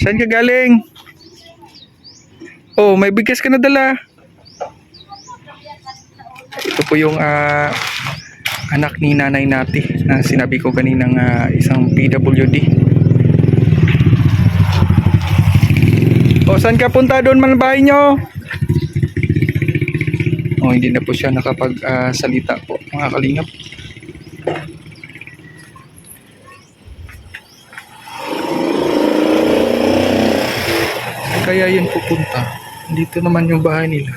Saan ka galing? Oh, may bigas ka na dala. Ito po yung anak ni nanay natin na sinabi ko kaninang isang PWD. O, saan ka punta? Doon man bahay nyo? O, hindi na po siya nakapag-salita po, mga kalingap. Kaya yun pupunta. Dito naman yung bahay nila.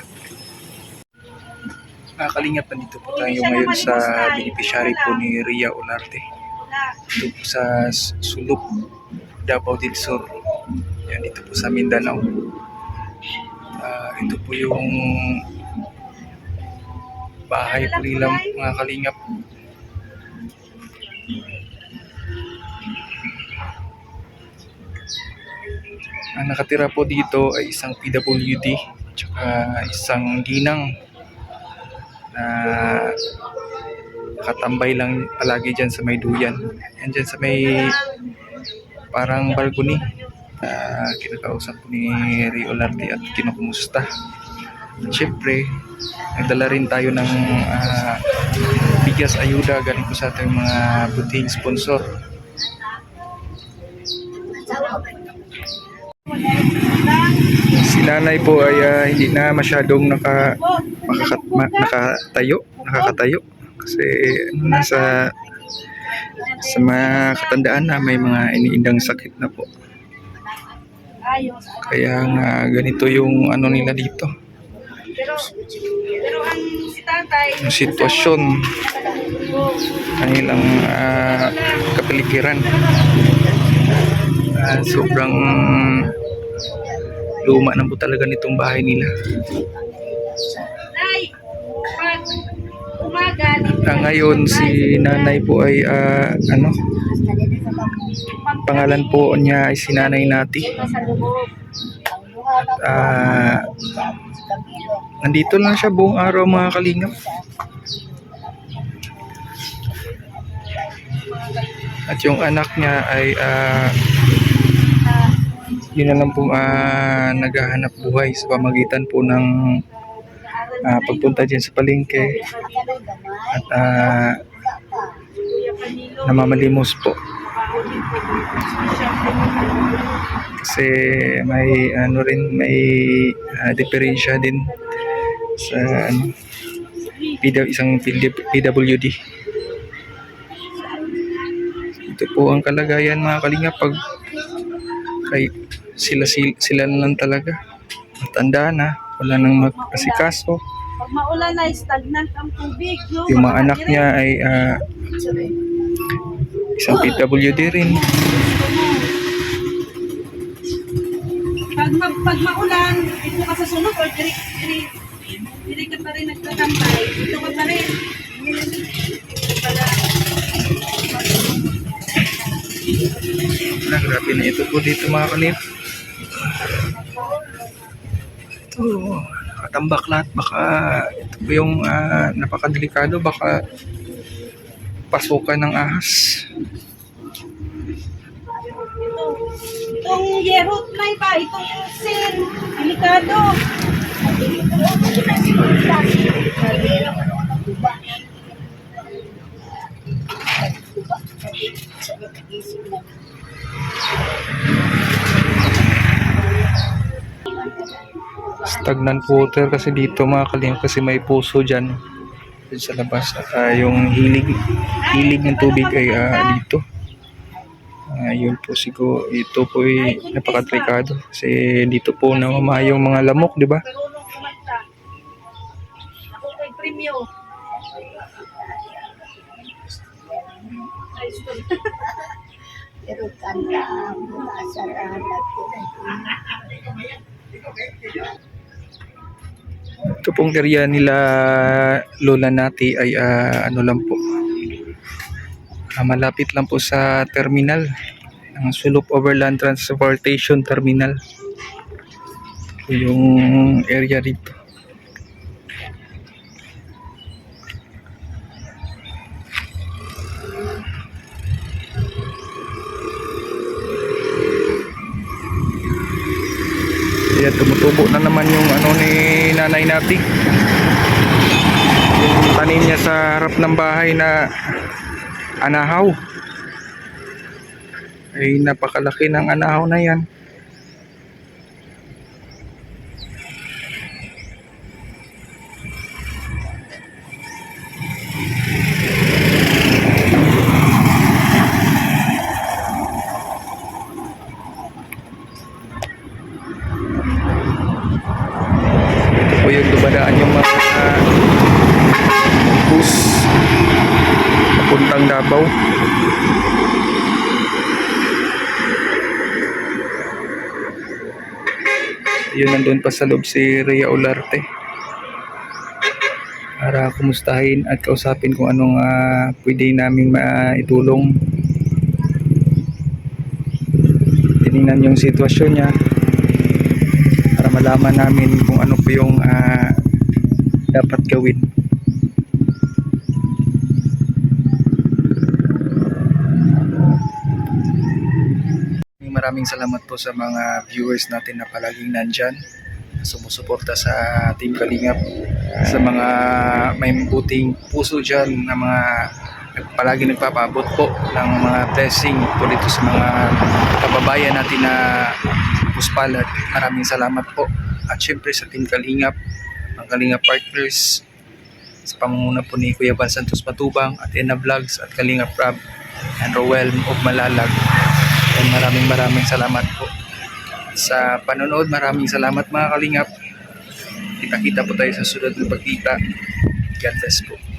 Mga kalingap, nandito po tayo ngayon sa beneficiary po ni Ria Olarte. Ito po sa Sulok, Davao del Sur. Yan, dito po sa Mindanao. Ito po yung bahay po nila, mga kalingap. Ang nakatira po dito ay isang PWD tsaka isang ginang na nakatambay lang palagi dyan sa may duyan. Yan dyan sa may parang balcony. Kinakausap ko ni Ria Olarte at kinukumusta. At syempre, nagdala rin tayo ng bigas ayuda galing po sa ating mga buting sponsor. Si nanay po ay hindi na masyadong nakatayo kasi nasa sa mga katandaan na may mga iniindang sakit na po. Kaya nga ganito yung ano nila dito. Yung sitwasyon kanilang kapaligiran. Sobrang luma na po talaga nitong bahay nila. Ngayon si nanay po ay pangalan po niya ay si Nanay Nati. Nandito lang siya buong araw, mga kalingap. At yung anak niya ay yun na lang po naghahanap buhay sa pamagitan po ng pagpunta dyan sa palengke at namamalimos po kasi may may diferensya din sa isang PWD. Ito po ang kalagayan, mga kalingap, pag sila na lang talaga matanda na, wala nang mag-asikaso. Pag maulan na, stagnant ang tubig. No? Yung mga anak niya ay isang PWD rin. Pag maulan, ito ka sa sunod or diri ka pa rin nagtatambay. Ito ka pa rin. Grabe na ito po dito, mga kalip. Ito, nakatambak lahat. Baka ito po yung napakadelikado. Baka pasukan ng ahas. Itong yerot na iba, itong sin, delikado. Stagnant water kasi dito, mga kalingap, kasi may puso dyan sa labas. At yung hilig ng tubig ay dito. Yun po siguro, ito po ay napakadelikado kasi dito po namamayong mga lamok, di ba? Ako kay premyo. Pero kanta ang asarahan natin. Ito pong area nila Lola Nati ay ano lang po, malapit lang po sa terminal ng Sulok Overland Transportation Terminal. Yung area dito. Ayan, tumutubo na naman yung ano ni Nanay Nati. Yung tanim niya sa harap ng bahay na anahaw. Ay napakalaki ng anahaw na yan. Ito po yung dumadaan yung mga bus papuntang Davao. Yun, nandun pa sa loob si Rhea Olarte para kumustahin at kausapin kung anong pwede naming maitulong. Tinignan yung sitwasyon niya para malaman namin kung ano po yung dapat gawin. Maraming salamat po sa mga viewers natin na palaging nandyan, sumusuporta sa Team Kalingap, sa mga may buting puso dyan na mga palagi nagpapabot po ng mga blessing po dito sa mga kababayan natin na puspalad. Maraming salamat po. At syempre sa Team Kalingap, ang Kalingap Partners, sa pamumuno po ni Kuya Van Santos Matubang at Ena Vlogs at Kalingap Rab and Roel of Malalag. And maraming salamat po sa panonood. Maraming salamat mga Kalingap. Kita-kita po tayo sa sunod na pagkita. God bless po.